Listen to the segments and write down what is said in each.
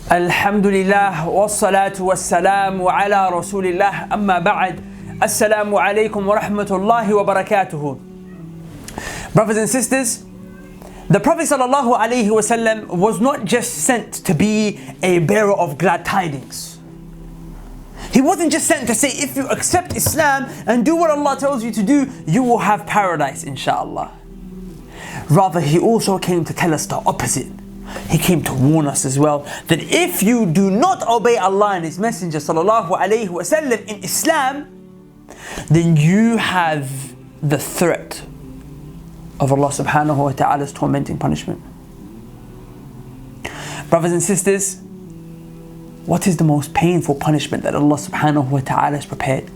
Alhamdulillah wassalatu wassalamu ala rasulillah amma ba'd. Assalamu alaikum wa rahmatullahi wa barakatuhu. Brothers and sisters, the Prophet sallallahu alaihi wasallam was not just sent to be a bearer of glad tidings. He wasn't just sent to say, if you accept Islam and do what Allah tells you to do, you will have paradise, inshaAllah. Rather, he also came to tell us the opposite. He came to warn us as well that if you do not obey Allah and His Messenger sallallahu alaihi wasallam in Islam, then you have the threat of Allah subhanahu wa ta'ala's tormenting punishment. Brothers and sisters, what is the most painful punishment that Allah subhanahu wa ta'ala has prepared?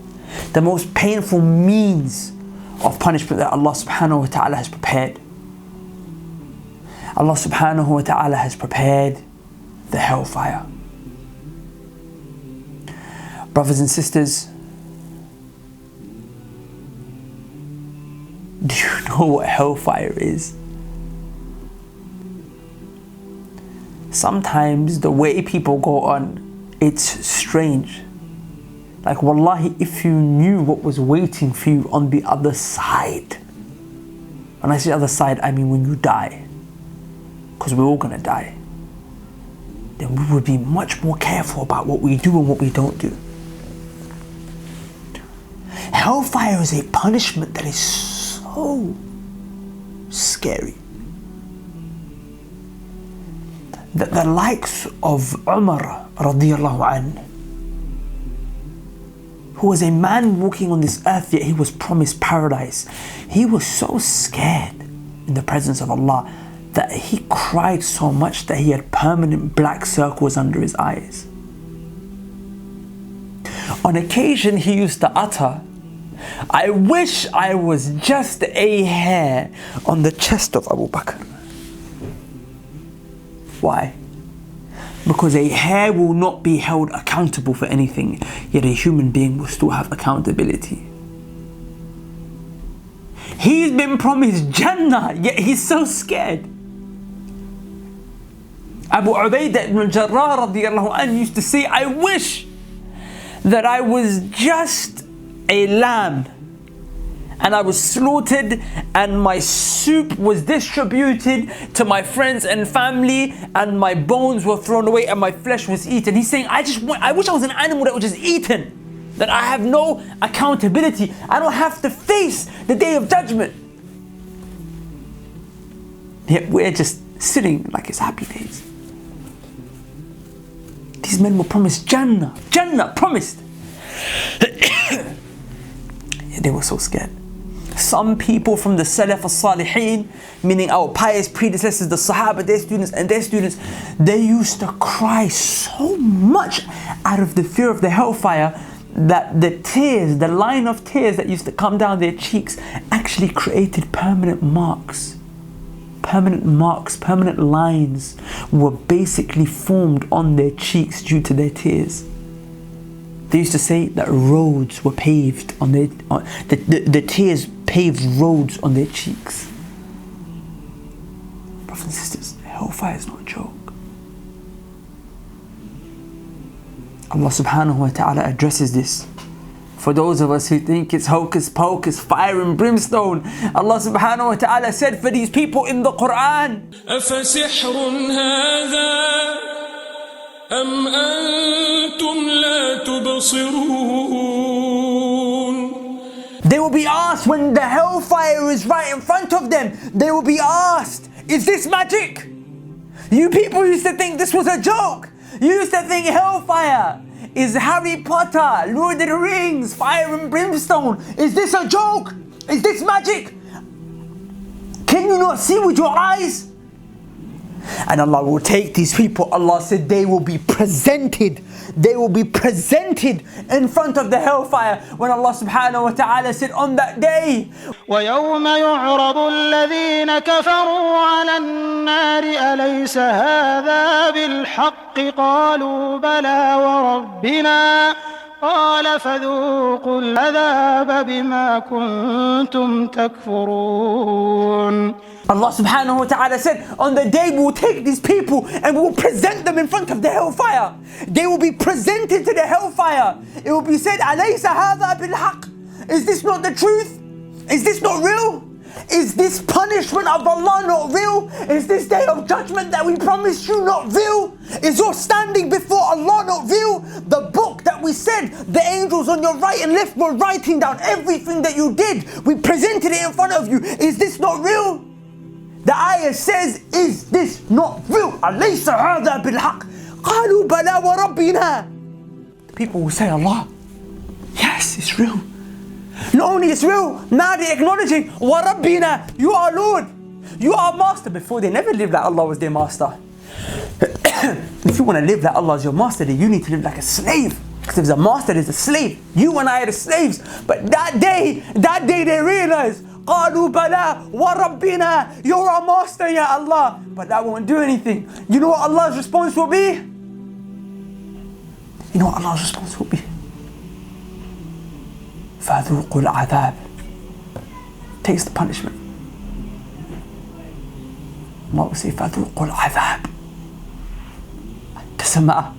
The most painful means of punishment that Allah subhanahu wa ta'ala has prepared. Allah subhanahu wa ta'ala has prepared the hellfire. Brothers and sisters, do you know what hellfire is? Sometimes the way people go on, it's strange. Like wallahi, if you knew what was waiting for you on the other side. When I say other side, I mean when you die. Because we're all going to die. Then we would be much more careful about what we do and what we don't do. Hellfire is a punishment that is so scary that the likes of Umar radiyallahu anhu, who was a man walking on this earth yet he was promised paradise, he was so scared in the presence of Allah that he cried so much that he had permanent black circles under his eyes. On occasion he used to utter, "I wish I was just a hair on the chest of Abu Bakr." Why? Because a hair will not be held accountable for anything, yet a human being will still have accountability. He's been promised Jannah, yet he's so scared. Abu Ubaidah ibn al-Jarrah radiyallahu anhu used to say, "I wish that I was just a lamb and I was slaughtered and my soup was distributed to my friends and family and my bones were thrown away and my flesh was eaten." He's saying, I wish I was an animal that was just eaten, that I have no accountability. I don't have to face the day of judgment. Yet we're just sitting like it's happy days. These men were promised Jannah. Jannah promised. They were so scared. Some people from the Salaf al-Salihin, meaning our pious predecessors, the Sahaba, their students and their students, they used to cry so much out of the fear of the hellfire that the tears, the line of tears that used to come down their cheeks actually created permanent marks. Permanent lines were basically formed on their cheeks due to their tears. They used to say that roads were paved on their, the tears paved roads on their cheeks. Brothers and sisters, hellfire is not a joke. Allah subhanahu wa ta'ala addresses this. For those of us who think it's hocus pocus, fire and brimstone, Allah subhanahu wa ta'ala said for these people in the Quran, أَفَسِحْرٌ هَذَا أَمْ أَنْتُمْ لَا تُبْصِرُونَ. They will be asked when the hellfire is right in front of them, they will be asked, is this magic? You people used to think this was a joke. You used to think hellfire is Harry Potter, Lord of the Rings, fire and brimstone. Is this a joke? Is this magic? Can you not see with your eyes? And Allah will take these people. Allah said they will be presented. They will be presented in front of the hellfire. When Allah subhanahu wa ta'ala said on that day, وَيَوْمَ يُعْرَضُ الَّذِينَ كَفَرُوا عَلَى النَّارِ أَلَيْسَ هَذَا بِالْحَقِّ قَالُوا بَلَى وَرَبِّنَا قال فذوقوا العذاب بما كنتم تكفرون. Allah subhanahu wa ta'ala said, on the day we will take these people and we will present them in front of the hellfire. They will be presented to the hellfire. It will be said, أَلَيْسَ هَذَا بِالْحَقِّ? Is this not the truth? Is this not real? Is this punishment of Allah not real? Is this day of judgment that we promised you not real? Is your standing before Allah not real? The book that we said the angels on your right and left were writing down everything that you did. We presented it in front of you. Is this not real? The ayah says, is this not real? أَلَيْسَ هَذَا بِالْحَقِّ قَالُوا بَلَا وَرَبِّنَا. The people will say, Allah, yes, it's real. Not only it's real, now they're acknowledging, وَرَبِّنَا, you are Lord, you are Master. Before they never lived like Allah was their Master. If you want to live like Allah is your Master, then you need to live like a slave. Because if there's a Master, there's a slave. You and I are the slaves. But that day they realized, قَالُوا بَلَا وَرَبِّنَا, you're our Master, Ya Allah. But that won't do anything. You know what Allah's response will be? You know what Allah's response will be? فَذُوقُوا الْعَذَابِ. Taste the punishment. Allah will say, فَذُوقُوا الْعَذَابِ. Doesn't matter.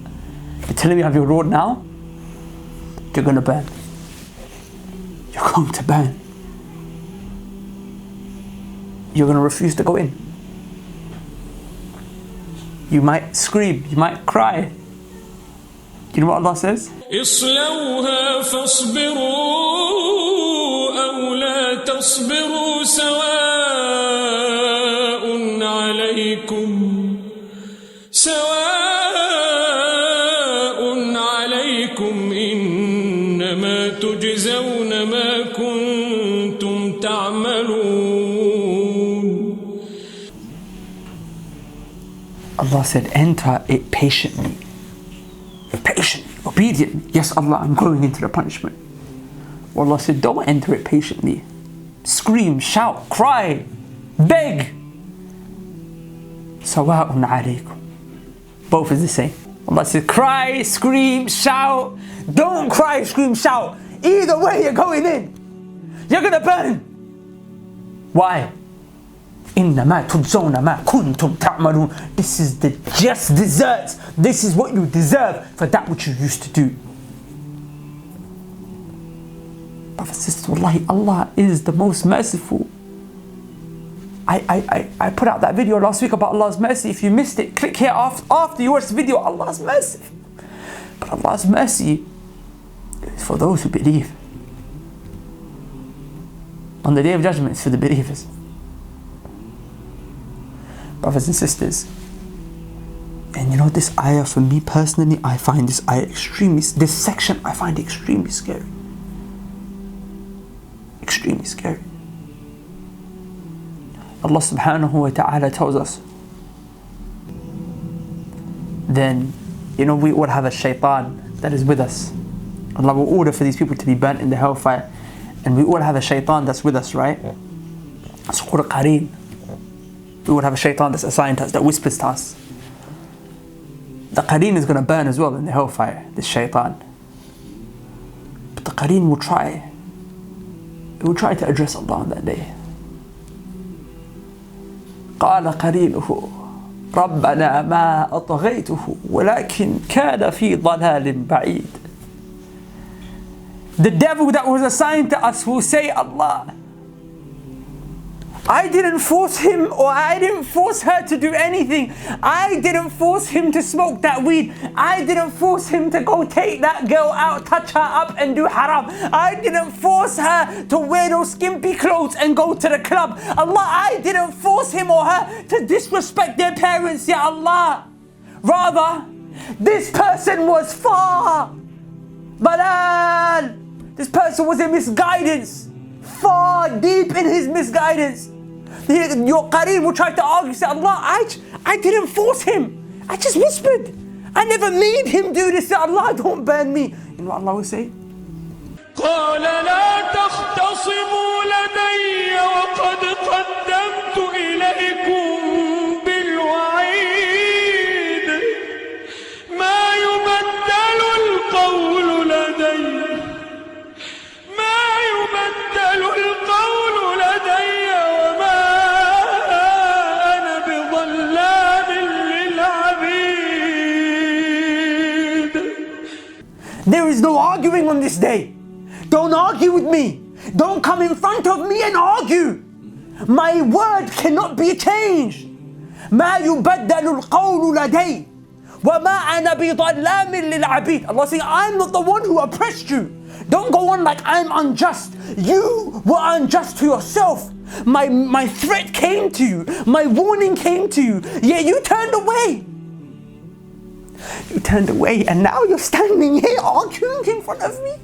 You're telling me you have your road now? You're going to burn. You're going to burn. You're going to refuse to go in. You might scream, you might cry. You know what Allah says? اصلوها فاصبروا أو لا تصبروا سواء عليكم إنما تجزون ما كنتم تعملون. Allah said, enter it patiently. Patiently, obediently. Yes, Allah, I'm going into the punishment. Allah said, don't enter it patiently. Scream, shout, cry, beg. Sawa'un alaykum. Both is the same. Allah said, cry, scream, shout. Don't cry, scream, shout. Either way, you're going in. You're going to burn. Why? إِنَّمَا تُجْزَوْنَ مَا كُنْتُمْ تَعْمَلُونَ. This is the just desserts. This is what you deserve for that which you used to do. Brothers and sisters, wallahi, Allah is the most merciful. I put out that video last week about Allah's mercy. If you missed it, click here after you watch the video. Allah's mercy. But Allah's mercy is for those who believe. On the day of judgment, it's for the believers. Brothers and sisters, and you know, this ayah, for me personally, I find this ayah this section, I find extremely scary. Extremely scary. Allah subhanahu wa ta'ala tells us, then, you know, we all have a shaitan that is with us. Allah will order for these people to be burnt in the hellfire, and we all have a shaitan that's with us, right? It's called a qareen. We would have a shaitan that's assigned to us, that whispers to us. The qareen is going to burn as well in the hellfire, this shaitan. But the qareen will try. It will try to address Allah on that day. قال قرينه ربنا ما أطغيته ولكن كان في ضلال بعيد. The devil that was assigned to us will say, Allah, I didn't force him, or I didn't force her to do anything. I didn't force him to smoke that weed. I didn't force him to go take that girl out, touch her up and do haram. I didn't force her to wear those skimpy clothes and go to the club. Allah, I didn't force him or her to disrespect their parents, Ya Allah. Rather, this person was far. Balal. This person was in misguidance. Far deep in his misguidance. Your qareen will try to argue, say, Allah, I didn't force him. I just whispered. I never made him do this. Say, Allah, don't burn me. You know what Allah will say? قال لا تختصموا لدي وقد قدمت إليكم بالوعيد ما يبدل القول لدي ما يبدل القول لدي وما There is no arguing on this day. Don't argue with me. Don't come in front of me and argue. My word cannot be changed. ما يبدل القول لدي وما أنا بظلام للعبيد. Allah saying, I'm not the one who oppressed you. Don't go on like I'm unjust. You were unjust to yourself. My threat came to you. My warning came to you. Yet you turned away. You turned away and now you're standing here arguing in front of me.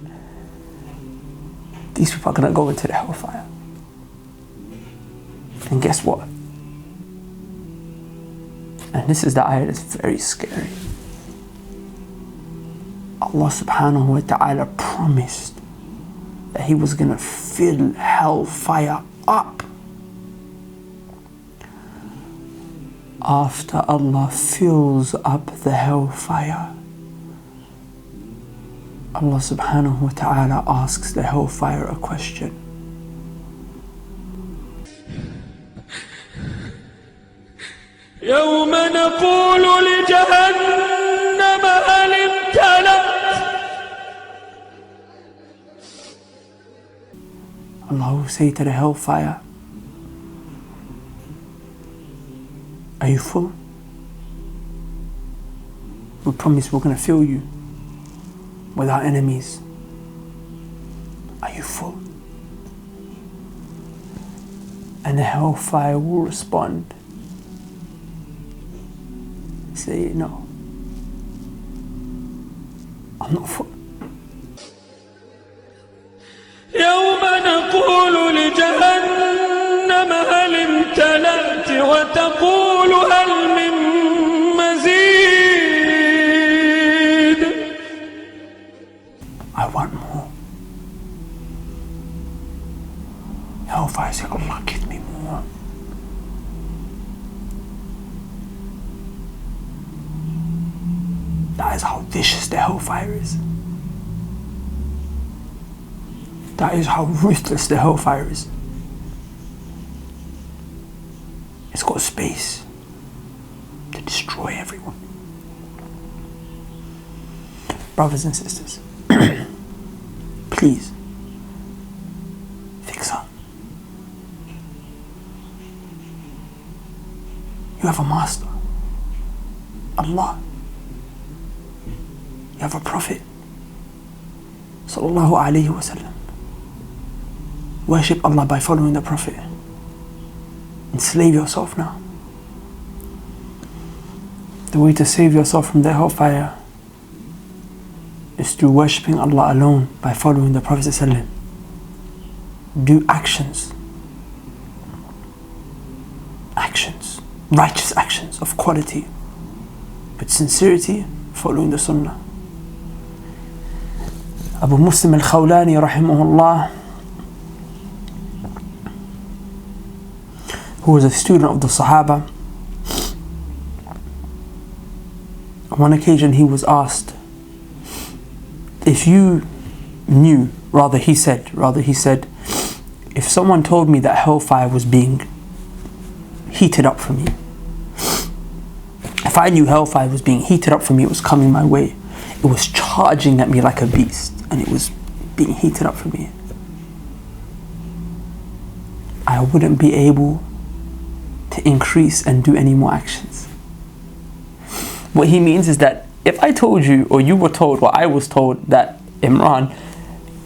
These people are going to go into the hellfire. And guess what? And this is the ayah that's very scary. Allah subhanahu wa ta'ala promised that He was going to fill hellfire up. After Allah fills up the hellfire, Allah subhanahu wa ta'ala asks the hellfire a question. يوم نقول لجهنم هل امتلأت. Allah will say to the hellfire, are you full? We promise we're going to fill you with our enemies. Are you full? And the hellfire will respond. Say, no, I'm not full. يوم نقول لجهنم هل امتلأت وتقول هل من مزيد. I want more. Hellfire say, Allah, give me more. That is how vicious the hellfire is. That is how ruthless the hellfire is. It's got space to destroy everyone. Brothers and sisters, please, fix up. You have a master, Allah. You have a prophet, sallallahu alayhi wa sallam. Worship Allah by following the prophet. Enslave yourself now. The way to save yourself from the hellfire is through worshipping Allah alone by following the Prophet ﷺ. Do actions, righteous actions of quality, with sincerity, following the Sunnah. Abu Muslim al-Khawlani rahimahullah, who was a student of the Sahaba, on one occasion he was asked, if you knew, he said, if someone told me that hellfire was being heated up for me, if I knew hellfire was being heated up for me, it was coming my way, it was charging at me like a beast, and it was being heated up for me, I wouldn't be able to increase and do any more actions. What he means is that if I told you, or you were told, or I was told that, Imran,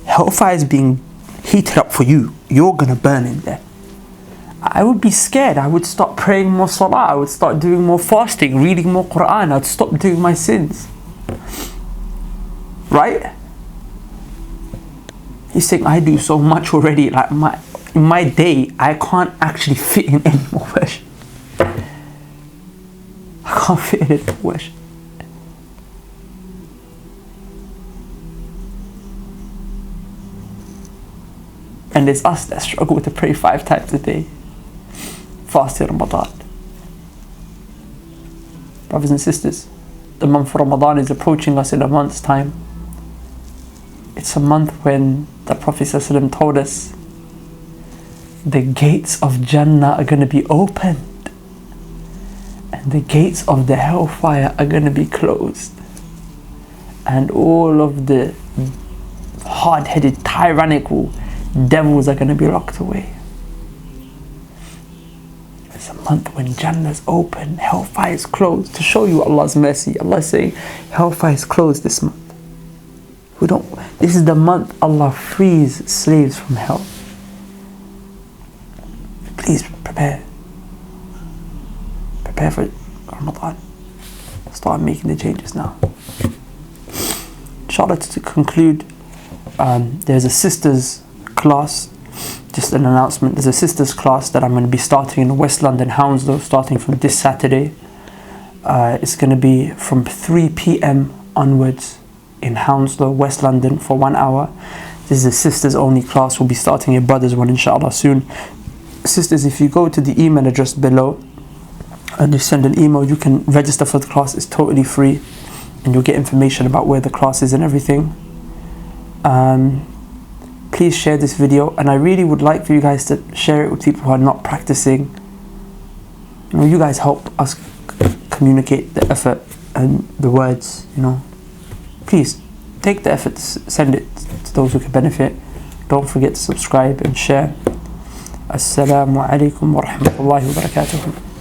hellfire is being heated up for you, you're gonna burn in there, I would be scared. I would start praying more salah, I would start doing more fasting, reading more Quran, I'd stop doing my sins. Right? He's saying, I do so much already, like in my day, I can't actually fit in any more worship. I can't fit in any more worship. And it's us that struggle to pray 5 times a day, fast in Ramadan. Brothers and sisters, the month of Ramadan is approaching us in a month's time. It's a month when the Prophet ﷺ told us the gates of Jannah are going to be opened and the gates of the hellfire are going to be closed. and all of the hard-headed, tyrannical devils are going to be locked away. It's a month when Jannah is open, hellfire is closed. To show you Allah's mercy, Allah is saying, hellfire is closed this month. This is the month Allah frees slaves from hell. Please prepare. Prepare for Ramadan. Start making the changes now. Inshallah, to conclude, there's a sisters class, just an announcement. There's a sisters class that I'm going to be starting in West London, Hounslow, starting from this Saturday. It's going to be from 3 p.m. onwards in Hounslow, West London, for 1 hour. This is a sisters only class. We'll be starting a brothers one inshallah soon. Sisters, if you go to the email address below and you send an email, you can register for the class. It's totally free, and you'll get information about where the class is and everything. Please share this video, and I really would like for you guys to share it with people who are not practicing. You guys help us communicate the effort and the words, Please take the effort to send it to those who can benefit. Don't forget to subscribe and share. Assalamu alaikum wa rahmatullahi wa barakatuh.